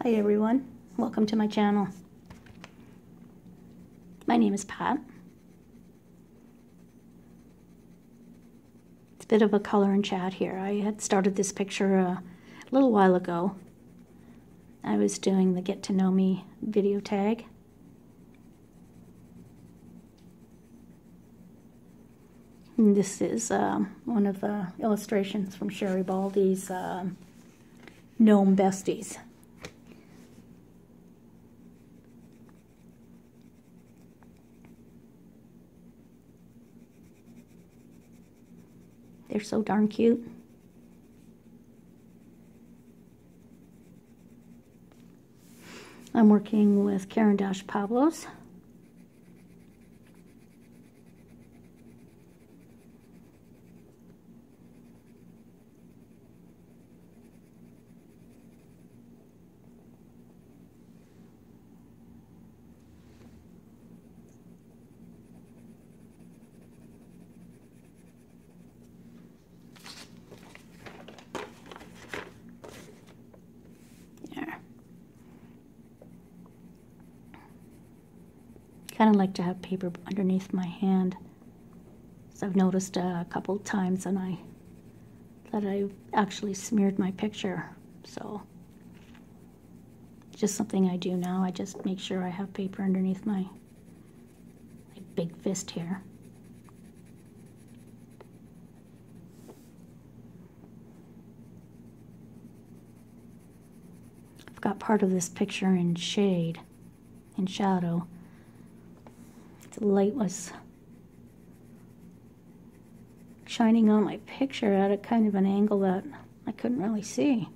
Hi everyone, welcome to my channel. My name is Pat. It's a bit of a color and chat here. I had started this picture a little while ago. I was doing the Get to Know Me video tag. And this is one of the illustrations from Sherri Baldy's Gnome Besties. They're so darn cute. I'm working with Karen-Pablos. Kind of like to have paper underneath my hand, so I've noticed a couple times that I've actually smeared my picture. So just something I do now. I just make sure I have paper underneath my big fist here. I've got part of this picture in shade, in shadow. The light was shining on my picture at a kind of an angle that I couldn't really see.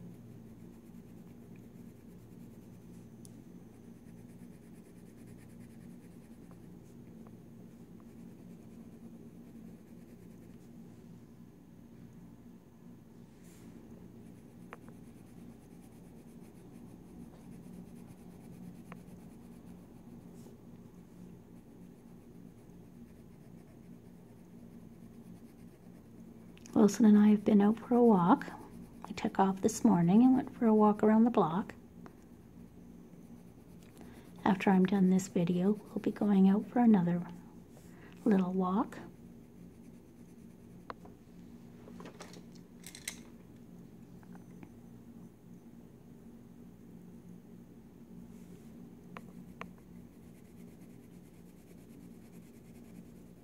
Wilson and I have been out for a walk. I took off this morning and went for a walk around the block. After I'm done this video, we'll be going out for another little walk.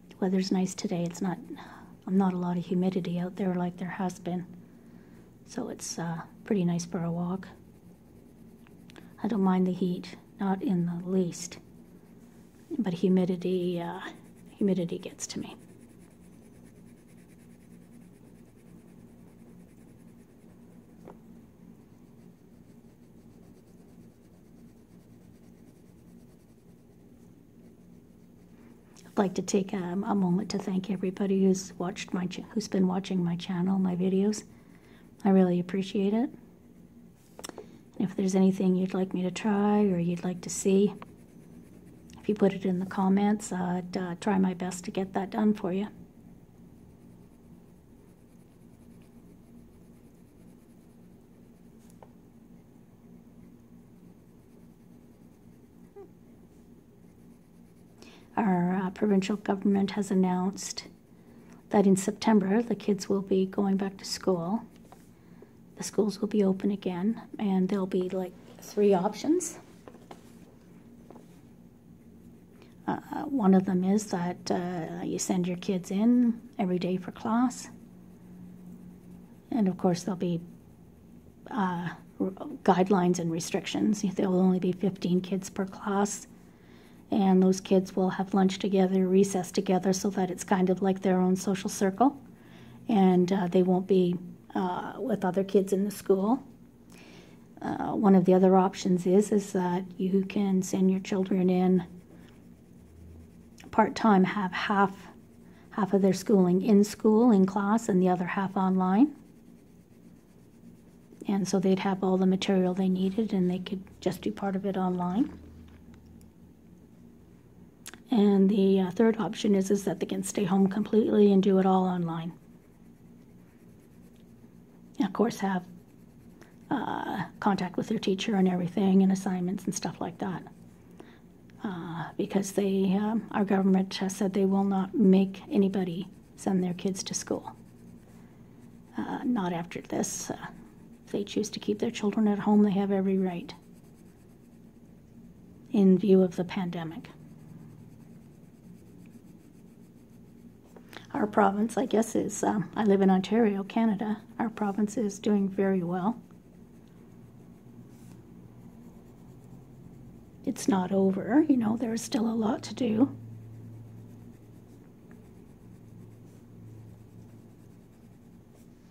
The weather's nice today. It's not a lot of humidity out there like there has been, so it's pretty nice for a walk. I don't mind the heat, not in the least, but humidity gets to me. I'd like to take a moment to thank everybody who's been watching my channel, my videos. I really appreciate it. And if there's anything you'd like me to try or you'd like to see, if you put it in the comments, I'd try my best to get that done for you. Our provincial government has announced that in September the kids will be going back to school. The schools will be open again, and there'll be like 3 options. One of them is that you send your kids in every day for class, and of course there'll be guidelines and restrictions. There will only be 15 kids per class. And those kids will have lunch together, recess together, so that it's kind of like their own social circle. And they won't be with other kids in the school. One of the other options is that you can send your children in part-time, have half of their schooling in school, in class, and the other half online. And so they'd have all the material they needed, and they could just do part of it online. And the third option is that they can stay home completely and do it all online. And of course, have contact with their teacher and everything, and assignments and stuff like that. Because our government has said they will not make anybody send their kids to school. Not after this. If they choose to keep their children at home, they have every right, in view of the pandemic. Our province, I guess, is, I live in Ontario, Canada. Our province is doing very well. It's not over, you know, there's still a lot to do.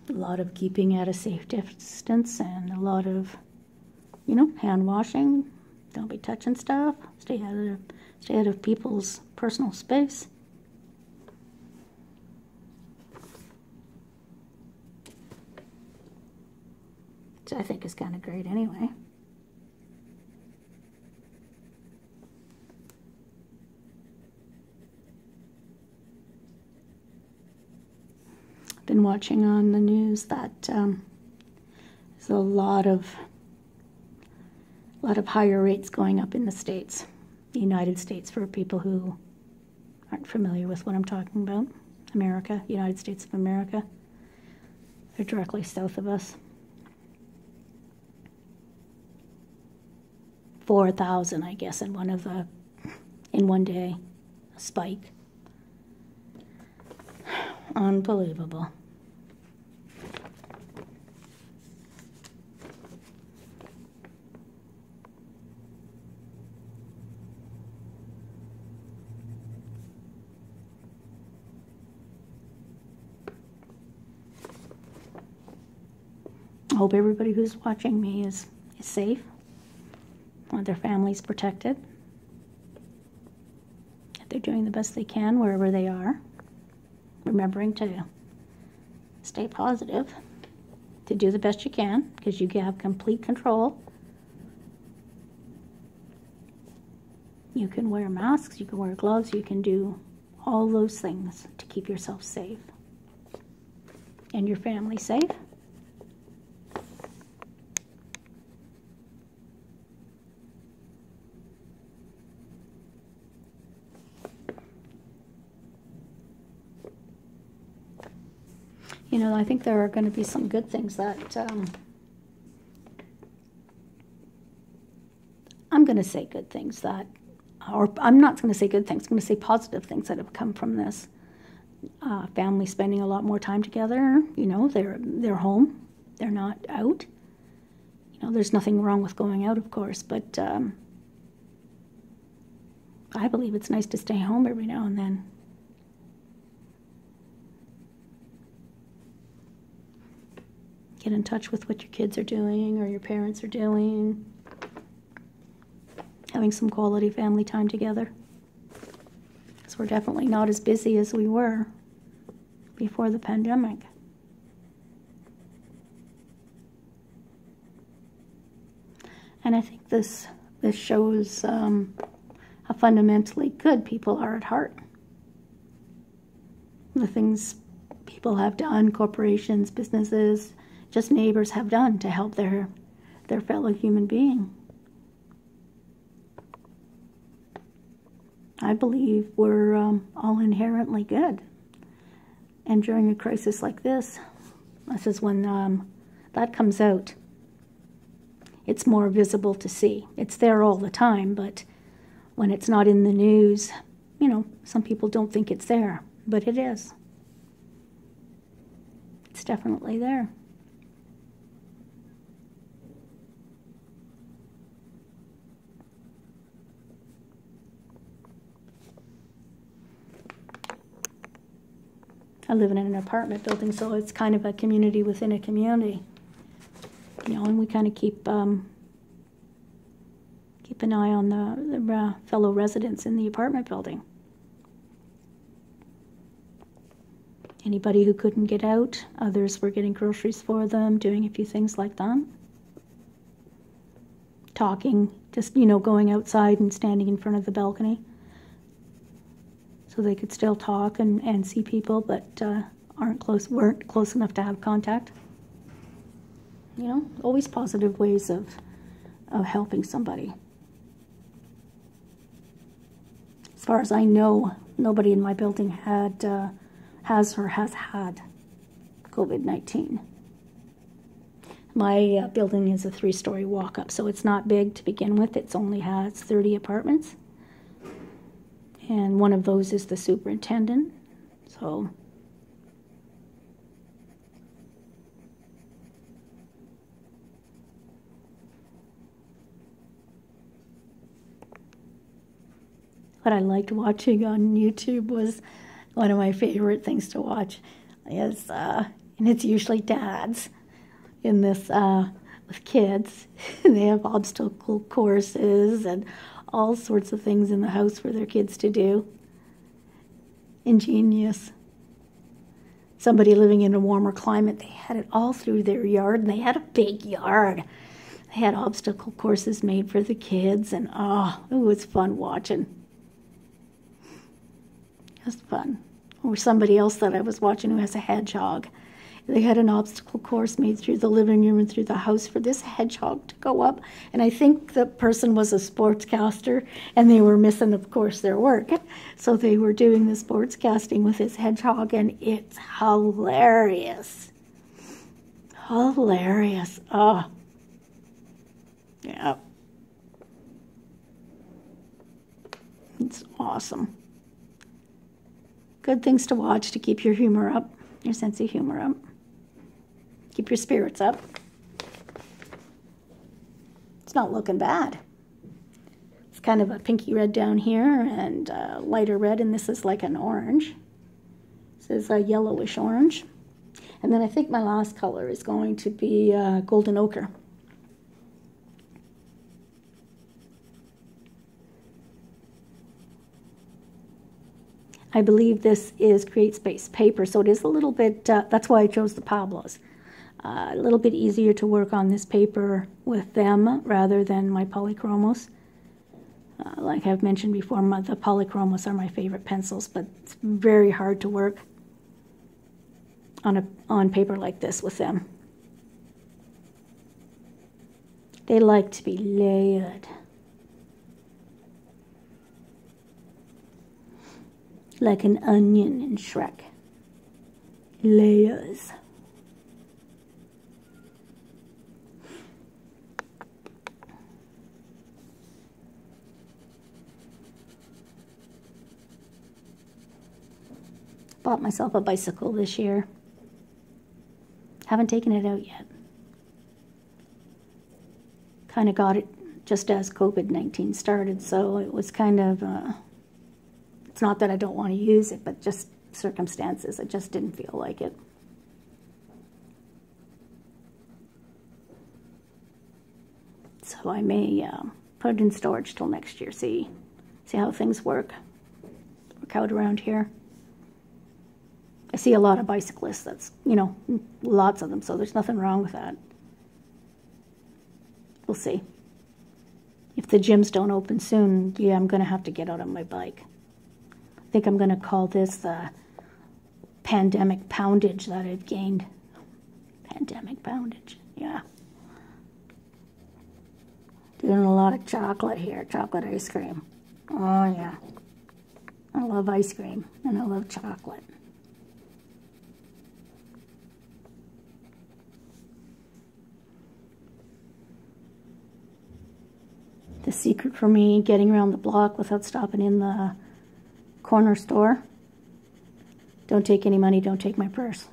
A lot of keeping at a safe distance and a lot of, you know, hand washing. Don't be touching stuff. Stay out of people's personal space. Which I think is kind of great anyway. Been watching on the news that there's a lot of higher rates going up in the States, the United States, for people who aren't familiar with what I'm talking about. America, United States of America. They're directly south of us. 4,000, I guess, in one day, a spike. Unbelievable. I hope everybody who's watching me is safe, want their families protected, that they're doing the best they can wherever they are, remembering to stay positive, to do the best you can, because you have complete control. You can wear masks, you can wear gloves, you can do all those things to keep yourself safe and your family safe. You know, I think there are going to be some good things that, I'm going to say good things that, or I'm not going to say good things, I'm going to say positive things that have come from this. Families spending a lot more time together, you know, they're home, they're not out. You know, there's nothing wrong with going out, of course, but I believe it's nice to stay home every now and then. Get in touch with what your kids are doing or your parents are doing. Having some quality family time together. Because we're definitely not as busy as we were before the pandemic. And I think this shows how fundamentally good people are at heart. The things people have done, corporations, businesses, just neighbors have done to help their fellow human being. I believe we're all inherently good. And during a crisis like this is when that comes out. It's more visible to see. It's there all the time, but when it's not in the news, you know, some people don't think it's there, but it is. It's definitely there. I live in an apartment building, so it's kind of a community within a community. You know, and we kind of keep an eye on the fellow residents in the apartment building. Anybody who couldn't get out, others were getting groceries for them, doing a few things like that. Talking, just, you know, going outside and standing in front of the balcony. So they could still talk and see people, but weren't close enough to have contact. you know, always positive ways of helping somebody. As far as I know, nobody in my building has had COVID-19. My building is a 3-story walk-up, so it's not big to begin with. It only has 30 apartments. And one of those is the superintendent. So what I liked watching on YouTube was one of my favorite things to watch is, and it's usually dads in this with kids. They have obstacle courses and all sorts of things in the house for their kids to do. Ingenious. Somebody living in a warmer climate, they had it all through their yard, and they had a big yard. They had obstacle courses made for the kids, and oh, it was fun watching. It was fun. Or somebody else that I was watching who has a hedgehog. They had an obstacle course made through the living room and through the house for this hedgehog to go up. And I think the person was a sportscaster, and they were missing, of course, their work. So they were doing the sportscasting with this hedgehog, and it's hilarious. Hilarious. Oh. Yeah. It's awesome. Good things to watch to keep your humor up, your sense of humor up. Keep your spirits up. It's not looking bad. It's kind of a pinky red down here and lighter red, and this is like an orange. This is a yellowish orange. And then I think my last color is going to be golden ochre. I believe this is Create Space paper, so it is a little bit, that's why I chose the Pablos. A little bit easier to work on this paper with them rather than my polychromos. Like I've mentioned before, the polychromos are my favorite pencils, but it's very hard to work on paper like this with them. They like to be layered. Like an onion in Shrek. Layers. Bought myself a bicycle this year. Haven't taken it out yet. Kind of got it just as COVID-19 started, so it was kind of, it's not that I don't want to use it, but just circumstances. I just didn't feel like it. So I may put it in storage till next year, see how things work out around here. I see a lot of bicyclists, that's, you know, lots of them, so there's nothing wrong with that. We'll see. If the gyms don't open soon, yeah, I'm going to have to get out on my bike. I think I'm going to call this the pandemic poundage that I've gained. Pandemic poundage, yeah. Doing a lot of chocolate here, chocolate ice cream. Oh, yeah. I love ice cream, and I love chocolate. The secret for me getting around the block without stopping in the corner store: don't take any money, don't take my purse.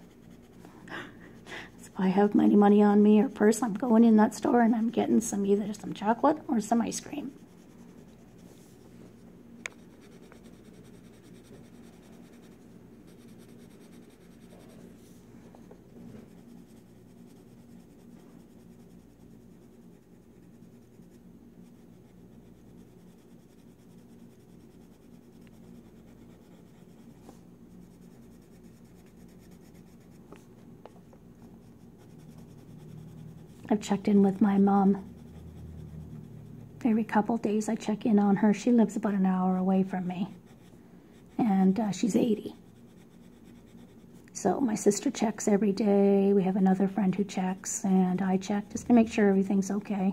So if I have any money on me or purse, I'm going in that store and I'm getting either some chocolate or some ice cream. I've checked in with my mom. Every couple days I check in on her. She lives about an hour away from me. And she's 80. So my sister checks every day. We have another friend who checks, and I check just to make sure everything's okay.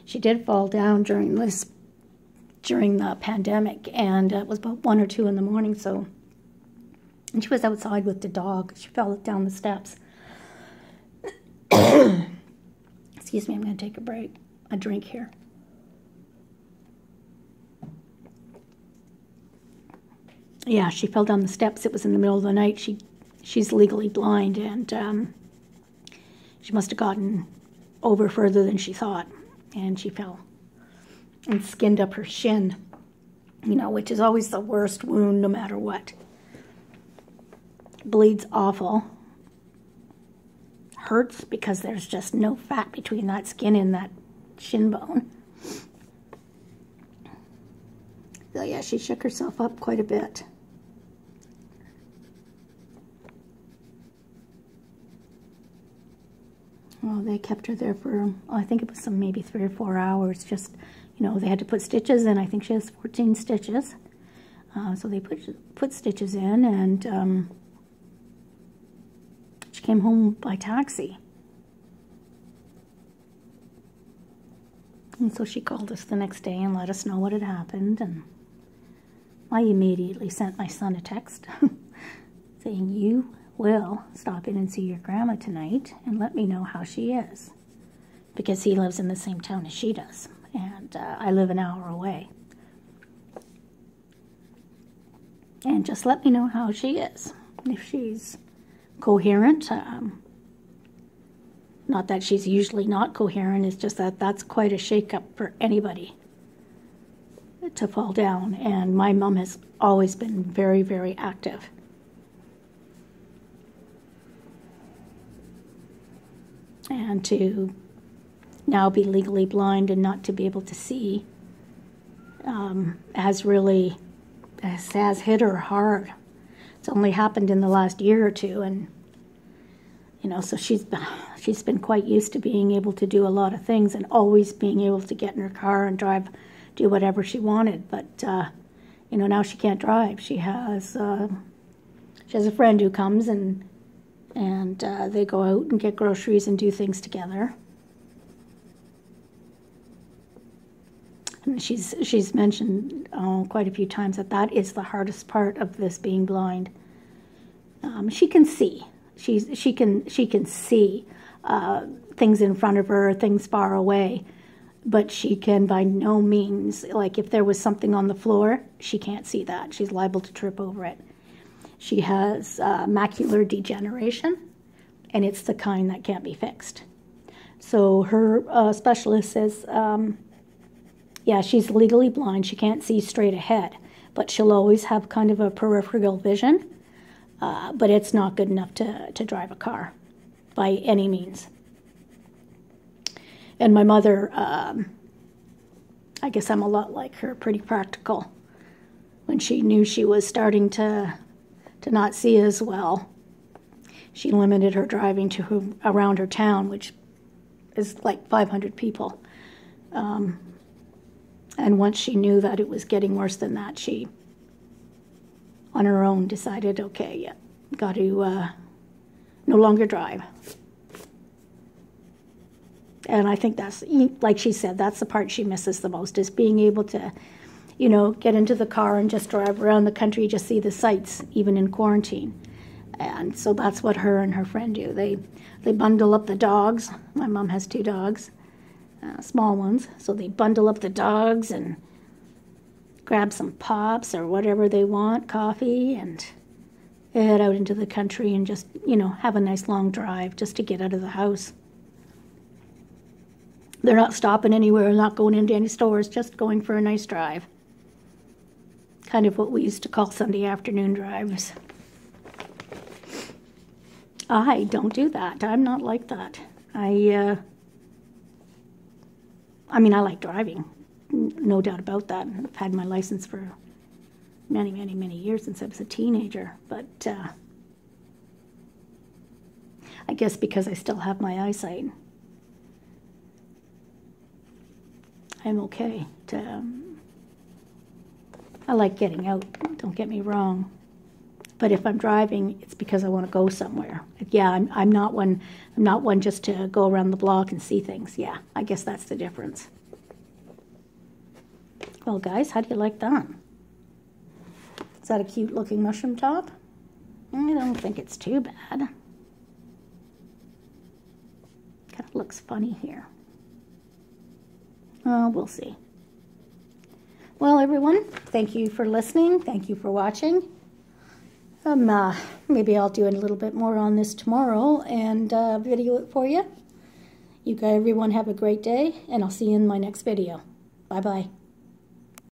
She did fall down during the pandemic, and it was about 1 or 2 in the morning. And she was outside with the dog. She fell down the steps. Excuse me, I'm going to take a drink here. Yeah, she fell down the steps. It was in the middle of the night. She's legally blind, and she must have gotten over further than she thought, and she fell and skinned up her shin, which is always the worst wound no matter what. Bleeds awful. Hurts because there's just no fat between that skin and that shin bone. So yeah, she shook herself up quite a bit. Well, they kept her there for, I think it was maybe 3 or 4 hours. Just, they had to put stitches in. I think she has 14 stitches. So they put stitches in, and she came home by taxi. And so she called us the next day and let us know what had happened. And I immediately sent my son a text saying, "You will stop in and see your grandma tonight and let me know how she is," because he lives in the same town as she does, and I live an hour away. And just let me know how she is, if she's coherent. Not that she's usually not coherent, it's just that that's quite a shake-up for anybody to fall down, and my mom has always been very, very active. And to now be legally blind and not to be able to see has hit her hard. It's only happened in the last year or two, and so she's been quite used to being able to do a lot of things and always being able to get in her car and do whatever she wanted. But now she can't drive. She has a friend who comes, and they go out and get groceries and do things together. And she's mentioned quite a few times that is the hardest part of this being blind. She can see. She can see things in front of her, things far away, but she can by no means, like if there was something on the floor, she can't see that. She's liable to trip over it. She has macular degeneration, and it's the kind that can't be fixed. So her specialist says, yeah, she's legally blind. She can't see straight ahead, but she'll always have kind of a peripheral vision, but it's not good enough to drive a car by any means. And my mother, I guess I'm a lot like her, pretty practical. When she knew she was starting to not see as well, she limited her driving to around her town, which is like 500 people. And once she knew that it was getting worse than that, she, on her own, decided, okay, yeah, got to no longer drive. And I think that's, like she said, that's the part she misses the most, is being able to, get into the car and just drive around the country, just see the sights, even in quarantine. And so that's what her and her friend do. They bundle up the dogs. My mom has 2 dogs, small ones. So they bundle up the dogs and grab some pops or whatever they want, coffee, and head out into the country and just, have a nice long drive just to get out of the house. They're not stopping anywhere, not going into any stores, just going for a nice drive. Kind of what we used to call Sunday afternoon drives. I don't do that. I'm not like that. I like driving, no doubt about that. I've had my license for many, many, many years since I was a teenager. But I guess because I still have my eyesight, I'm okay to, I like getting out, don't get me wrong. But if I'm driving, it's because I want to go somewhere. Yeah, I'm not one. I'm not one just to go around the block and see things. Yeah, I guess that's the difference. Well, guys, how do you like that? Is that a cute looking mushroom top? I don't think it's too bad. Kind of looks funny here. We'll see. Well, everyone, thank you for listening. Thank you for watching. Maybe I'll do a little bit more on this tomorrow and video it for you. You guys, everyone, have a great day, and I'll see you in my next video. Bye-bye.